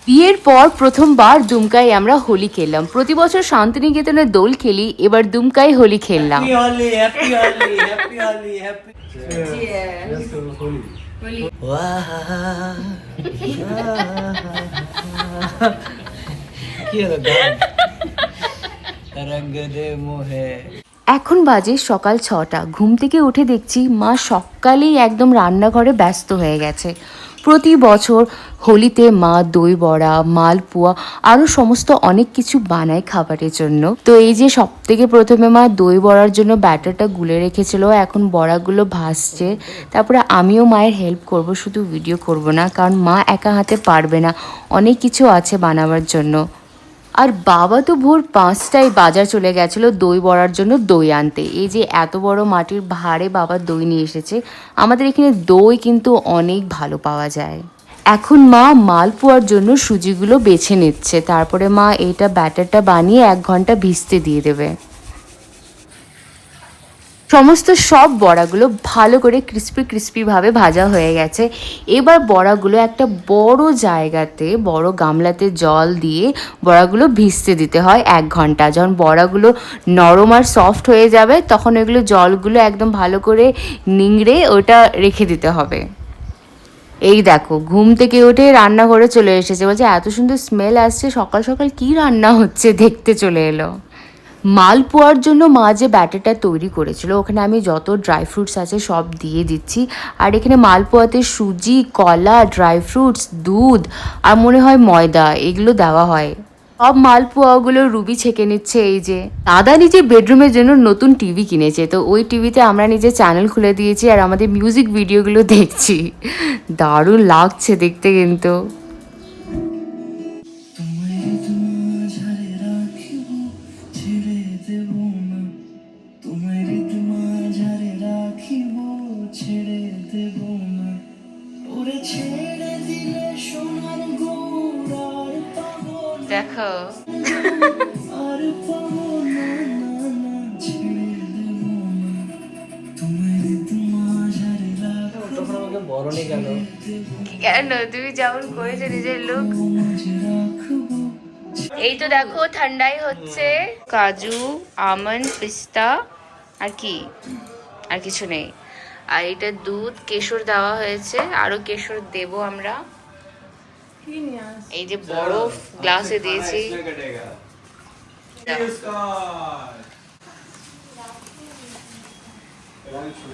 বিয়ের পর প্রথমবার দুমকায় আমরা হোলি খেললাম। প্রতি বছর শান্তিনিকেতনে দোল খেলি, এবার দুমকায় হোলি খেললাম। এখন বাজে সকাল 6টা। ঘুম থেকে উঠে দেখছি মা সকালেই একদম রান্নাঘরে ব্যস্ত হয়ে গেছে। প্রতি বছর হোলিতে মা দই বড়া, মালপোয়া আরও সমস্ত অনেক কিছু বানায় খাবারের জন্য। তো এই যে সব থেকে প্রথমে মা দই বড়ার জন্য ব্যাটারটা গুলে রেখেছিল, এখন বড়াগুলো ভাজছে। তারপরে আমিও মায়ের হেল্প করব, শুধু ভিডিও করব না, কারণ মা একা হাতে পারবে না, অনেক কিছু আছে বানাবার জন্য। আর বাবা তো ভোর 5টায় বাজার চলে গেছিলো দই বড়ার জন্য দই আনতে। এই যে এত বড় মাটির ভাঁড়ে বাবা দই নিয়ে এসেছে। আমাদের এখানে দই কিন্তু অনেক ভালো পাওয়া যায়। এখন মা মালপোয়ার জন্য সুজিগুলো বেছে নিচ্ছে, তারপরে মা এইটা ব্যাটারটা বানিয়ে 1 ঘন্টা ভিজতে দিয়ে দেবে। সমস্ত সব বড়াগুলো ভালো করে ক্রিস্পিভাবে ভাজা হয়ে গেছে। এবার বড়াগুলো একটা বড় জায়গাতে, বড় গামলাতে জল দিয়ে বড়াগুলো ভিজতে দিতে হয় 1 ঘন্টা। যখন বড়াগুলো নরম আর সফট হয়ে যাবে, তখন এগুলো জলগুলো একদম ভালো করে নিংড়ে ওটা রেখে দিতে হবে। এই দেখো ঘুম থেকে উঠে রান্নাঘরে চলে এসেছে, বলছে এত সুন্দর স্মেল আসছে, সকাল সকাল কি রান্না হচ্ছে দেখতে চলে এলো। মালপোয়ার জন্য মা যে ব্যাটারটা তৈরি করেছিল, ওখানে আমি যত ড্রাই ফ্রুটস আছে সব দিয়ে দিচ্ছি। আর এখানে মালপোয়াতে সুজি, কলা, ড্রাই ফ্রুটস, দুধ আর মনে হয় ময়দা, এগুলো দেওয়া হয়। সব মালপোয়াগুলো রুবি ছেঁকে নিচ্ছে। এই যে দাদা নিজে বেডরুমের জন্য নতুন টিভি কিনেছে, তো ওই টিভিতে আমরা নিজে চ্যানেল খুলে দিয়েছি আর আমাদের মিউজিক ভিডিওগুলো দেখছি। দারুণ লাগছে দেখতে কিন্তু। দেখো কেন তুমি যেমন করেছো নিজের লুক। এই তো দেখো ঠান্ডাই হচ্ছে, কাজু, আমন্ড, পিস্তা আর কি, আর কিছু নেই। আর এটা দুধ, কেশর দেওয়া হয়েছে, আরো কেশর দেব আমরা। এই যে বরফ গ্লাসে দিয়েছি।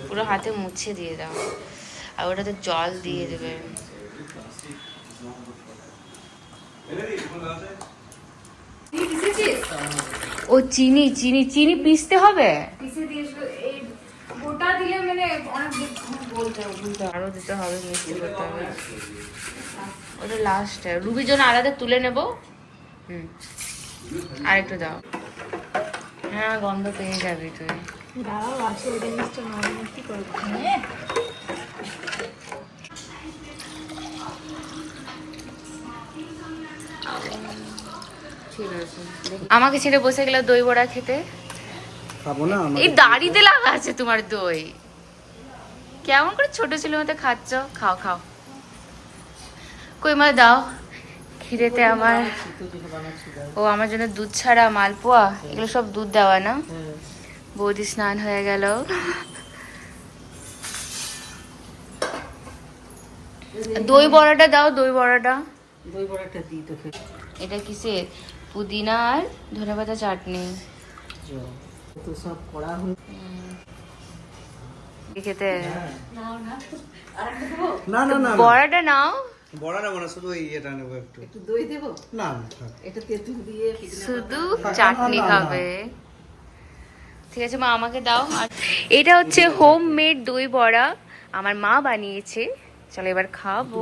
পুরো হাতে মুছে দিয়ে দাও, আর ওটাতে জল দিয়ে দেবে। ও চিনি চিনি চিনি পিসতে হবে, আরো দিতে হবে, মিষ্টি করতে হবে। ওটা লাস্ট, রুবির জন্য আলাদা তুলে নেব। আর একটু দাও। হ্যাঁ গন্ধ পেয়ে যাবি তুই। আমাকে ছেড়ে বসে গেল দই বড়া খেতে। খাবো না, এই দাড়িতে লাগা আছে তোমার দই, কেমন করে ছোট ছেলের মতো খাচ্ছ। খাও খাও, কই মা দাও, খিদেতে আমার। ও আমার জন্য দুধ ছাড়া মালপোয়া, এগুলো সব দুধ দেওয়া না। বৌদি স্নান হয়ে গেল। দই বড়াটা দাও, দই বড়াটা। দই বড়াটা দিই তোকে। এটা কিসের? পুদিনা আর ধনেপাতা চাটনি। তো সব করা হলো খেতে। না না না, বড়াটা নাও। বড়া নেবো না, শুধু এটা নেবো। একটু দই দেবো না, এটা তেঁতুল দিয়ে শুধু চাটনি খাবে। ঠিক আছে মা, আমাকে দাও। আর এটা হচ্ছে হোম মেড দই বড়া, আমার মা বানিয়েছে। চলো এবার খাবো।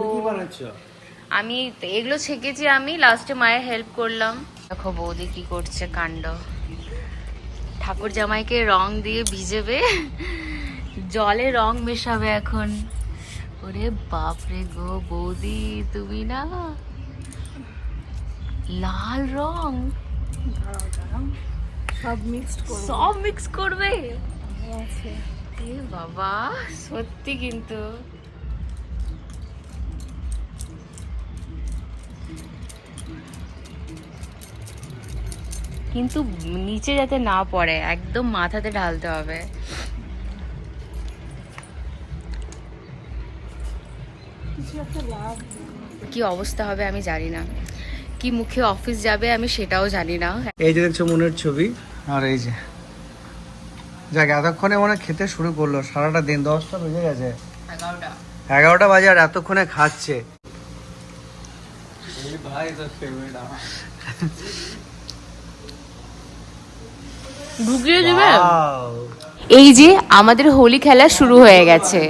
আমি এগুলো ছেঁকেছি, আমি লাস্টে মায়ের হেল্প করলাম। দেখো বৌদি কি করছে কাণ্ড। ঠাকুর জামাইকে রং দিয়ে ভিজাবে, জলে রং মেশাবে এখন। ওরে বাপরে গো বৌদি, তুমি না লাল রং সব মিক্স করবে। এ বাবা সত্যি কিন্তু। কিন্তু নিচে যাতে না পড়ে, একদম মাথাতে ঢালতে হবে। কি অবস্থা হবে আমি জানি না, কি মুখে অফিস যাবে আমি সেটাও জানি না। এই যে দেখছো মনের ছবি, আর এই যে যাক এতক্ষণে মনে খেতে শুরু করলো, সারাটা দিন 10টা বেজে গেছে, 11টা বাজে আর এতক্ষণে খাচ্ছে। ঢুকিয়ে দিবে। এই যে আমাদের হোলি খেলা শুরু হয়ে গেছে।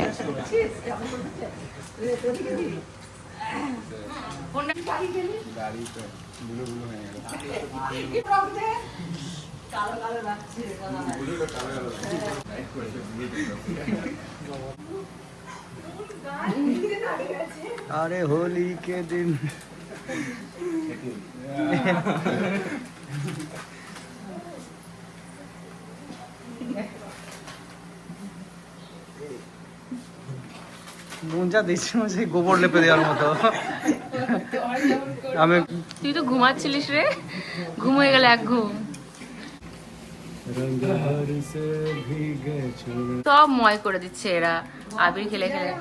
अरे होली के दिन মুঞ্জা দিচ্ছে সেই গোবর লেপে দেওয়ার মতো। আমি তুই তো ঘুমাচ্ছিলিস রে, ঘুম হয়ে গেল এক ঘুম। সব ময় করে দিচ্ছে এরা আবির খেলে খেলে।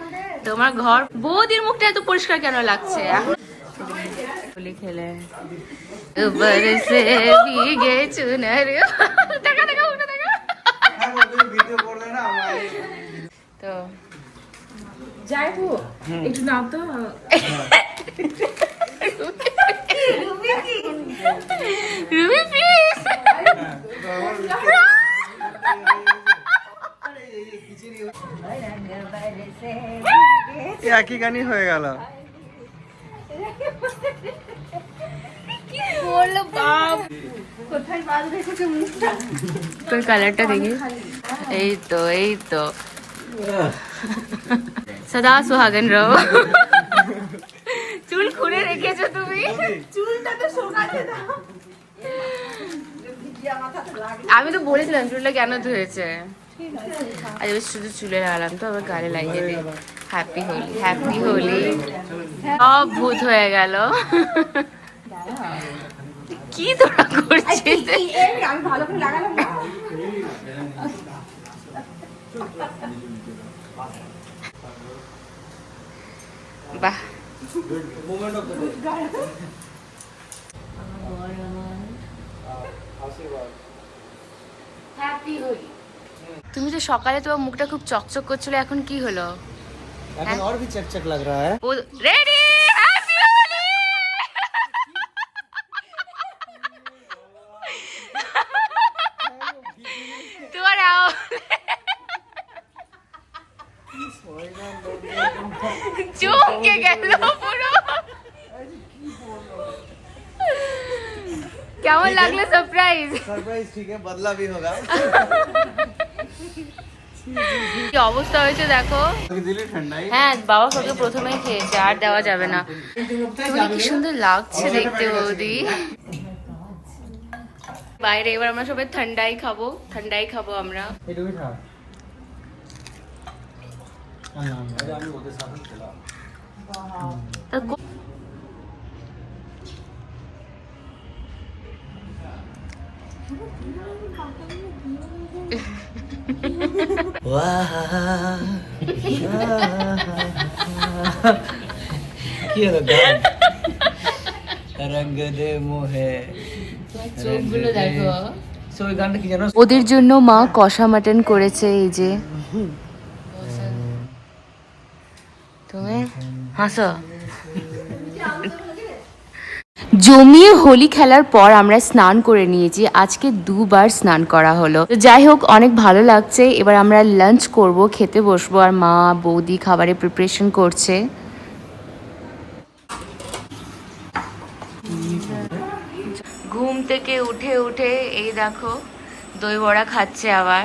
তোমার ঘর বৌদির মুখটা এত পরিষ্কার কেন লাগছে হোলি খেলে? তো যাইবো একটু নাও তো। Ruby please. একই গানই হয়ে গেল। তোর কালারটা দেখি। এই তো এই তো, সদা সুহাগন রहो। চুল খুলে রেখেছো তুমি। চুলটাতে শোকাতে দাও। আমি তো বলেছিলাম চুলটা কেন ধুয়েছে। আজ শুধু চুলে লাগালাম তো, আবার গালে লাগিয়ে দিই। Happy Holi, happy Holi. সব ভূত হয়ে গেল। কি তোরা করছিস? আমি ভালো করে লাগালাম না। বাহ, হ্যাপি হোলি। তুমি তো সকালে তোমার মুখটা খুব চকচক করছিল, এখন কি হলো? এখন और भी चकचक लग रहा है। Ready, happy Holi. তোমার চমকে গেল পুরো। কেমন লাগলো সারপ্রাইজ? सरप्राइज ठीक है, बदला भी होगा। কি অবস্থা হয়েছে দেখো। दिल्ली ठंडा ही। হ্যাঁ, বাবা কাকে প্রথমেই খেয়েছে, আর দেওয়া যাবে না। তুমি কি সুন্দর লাগছে দেখতে বৌদি। বাইরে এবার আমরা সবাই ঠান্ডাই খাবো, ঠান্ডাই খাবো আমরা। এটা কি খাও? আল্লাহ আমি ওদের সাথে খেলাম। তা কো- কি হলো গান? রঙ দে মোহে। চোখগুলো দেখো। সো এই গানটা কি জানো? ওদের জন্য মা কষা মাটন করেছে। এই যে তুমি হাসো। জমিয়ে হোলি খেলার পর আমরা স্নান করে নিয়েছি, আজকে 2 বার স্নান করা হলো। তো যাই হোক, অনেক ভালো লাগছে। এবার আমরা লাঞ্চ করব, খেতে বসবো, আর মা বৌদি খাবারের প্রিপারেশন করছে। ঘুম থেকে উঠে উঠে এই দেখো দই বড়া খাচ্ছে আবার।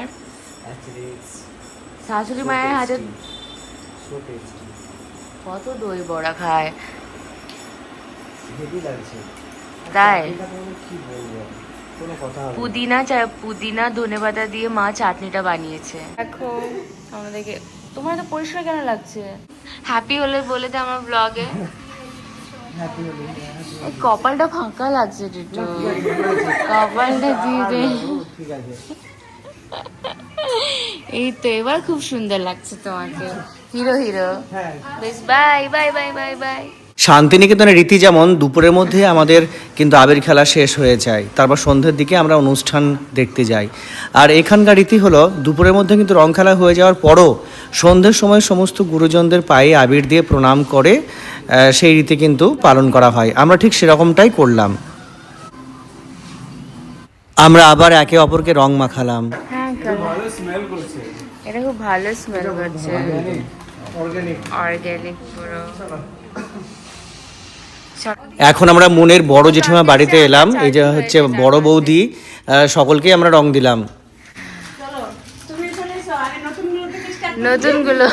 শাশুড়ি মায়ের হাতে কত দই বড়া খায়, হেভি লাগছে। তাই কি বলবো, কোনো কথা হবে না। পুদিনা ধনেপাতা দিয়ে মা চাটনিটা বানিয়েছে। দেখো আমাদেরকে। তোমার তো পরিষ্কার কেন লাগছে? হ্যাপি হলে বলে দে আমার ব্লগে। হ্যাপি হোলি। এই কপালটা ফাঁকা লাগছে টিটু, কপালটা দিয়ে দে। ঠিক আছে। এই তো এবার খুব সুন্দর লাগছে তোমাকে, হিরো হিরো। হ্যাঁ। বেশ, bye bye bye bye bye. শান্তিনিকেতনের রীতি যেমন দুপুরের মধ্যে আমাদের কিন্তু আবির খেলা শেষ হয়ে যায়, তারপর সন্ধ্যের দিকে আমরা অনুষ্ঠান দেখতে যাই। আর এখানকার রীতি হলো দুপুরের মধ্যে কিন্তু রং খেলা হয়ে যাওয়ার পরও সন্ধ্যের সময় সমস্ত গুরুজনদের পায়ে আবির দিয়ে প্রণাম করে সেই রীতি কিন্তু পালন করা হয়। আমরা ঠিক সেরকমটাই করলাম। আমরা আবার একে অপরকে রং মাখালাম। হ্যাঁ, ভালো স্মেল করছে। এটা খুব ভালো স্মেল করছে, অর্গানিক। অর্গ্যানিক পুরো। এখন আমরা মনের বড় জেঠিমা বাড়িতে এলাম, এই যে হচ্ছে বড় বৌদি, সকলকেই আমরা রং দিলাম। চলো তুমি চলে এসো, আগে নতুন গুলো থেকে স্টার্ট নতুন গুলো।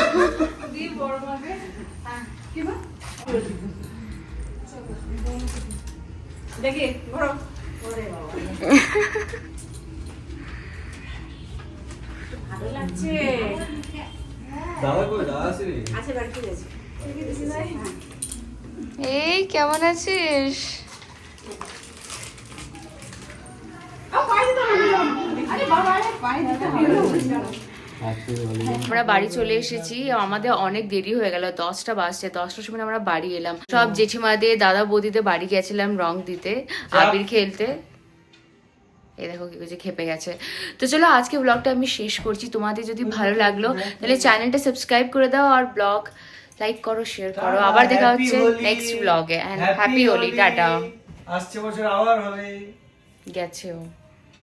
দিই বড় ভাবে। হ্যাঁ কি বল দেখি বড় ওরে বাবা ভালো লাগছে। দাদা কই? দাদা আছে রে? আছে বাড়িতে গেছে। এই কেমন আছিস? আমরা বাড়ি চলে এসেছি, আমাদের অনেক দেরি হয়ে গেল, 10টা বাজছে। 10টার সময় আমরা বাড়ি এলাম। সব জেঠিমাদের, দাদা বৌদিদের বাড়ি গেছিলাম রং দিতে, আবির খেলতে। এই দেখো কি কিছু খেপে গেছে। তো চলো আজকে ব্লগটা আমি শেষ করছি। তোমাদের যদি ভালো লাগলো তাহলে চ্যানেলটা সাবস্ক্রাইব করে দাও আর ব্লগ লাইক করো, শেয়ার করো। আবার দেখা হচ্ছে নেক্সট ব্লগে। And happy Holi, tata. আসছে বছর আবার হবে। গেছে ও।